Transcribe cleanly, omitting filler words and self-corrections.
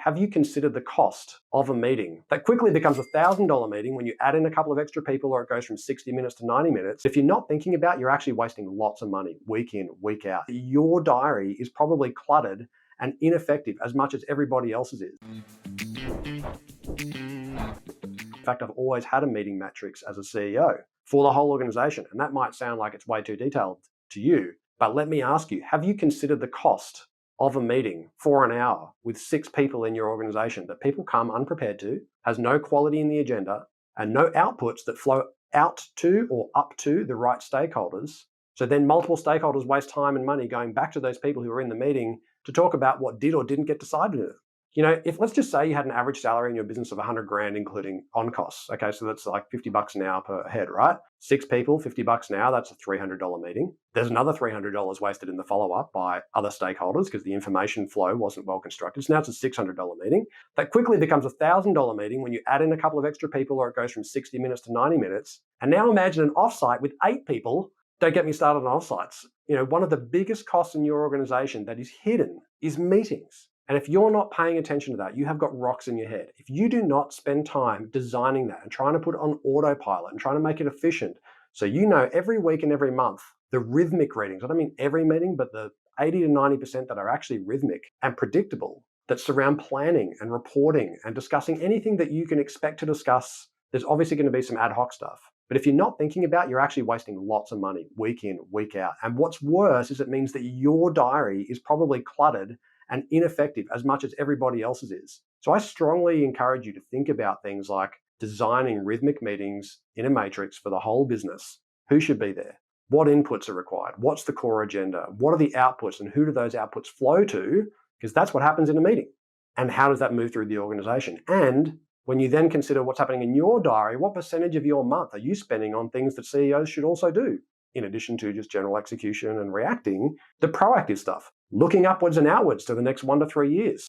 have you considered the cost of a meeting? That quickly becomes a $1,000 meeting when you add in a couple of extra people, or it goes from 60 minutes to 90 minutes. If you're not thinking about it, you're actually wasting lots of money week in, week out. Your diary is probably cluttered and ineffective as much as everybody else's is. In fact, I've always had a meeting matrix as a CEO for the whole organization, and that might sound like it's way too detailed to you, but let me ask you, have you considered the cost of a meeting for an hour with 6 people in your organization that people come unprepared to, has no quality in the agenda, and no outputs that flow out to or up to the right stakeholders? So then multiple stakeholders waste time and money going back to those people who were in the meeting to talk about what did or didn't get decided in it. You know, if let's just say you had an average salary in your business of 100 grand, including on costs. Okay, so that's like $50 an hour per head, right? 6 people, $50 an hour, that's a $300 meeting. There's another $300 wasted in the follow-up by other stakeholders because the information flow wasn't well constructed. So now it's a $600 meeting. That quickly becomes a $1,000 meeting when you add in a couple of extra people, or it goes from 60 minutes to 90 minutes. And now imagine an offsite with 8 people. Don't get me started on offsites. You know, one of the biggest costs in your organization that is hidden is meetings. And if you're not paying attention to that, you have got rocks in your head. If you do not spend time designing that and trying to put it on autopilot and trying to make it efficient, so you know every week and every month, the rhythmic readings, I don't mean every meeting, but the 80 to 90% that are actually rhythmic and predictable, that surround planning and reporting and discussing anything that you can expect to discuss. There's obviously going to be some ad hoc stuff. But if you're not thinking about it, you're actually wasting lots of money week in, week out. And what's worse is it means that your diary is probably cluttered and ineffective as much as everybody else's is. So I strongly encourage you to think about things like designing rhythmic meetings in a matrix for the whole business. Who should be there? What inputs are required? What's the core agenda? What are the outputs, and who do those outputs flow to? Because that's what happens in a meeting. And how does that move through the organization? And when you then consider what's happening in your diary, what percentage of your month are you spending on things that CEOs should also do? In addition to just general execution and reacting, the proactive stuff, looking upwards and outwards to the next 1 to 3 years.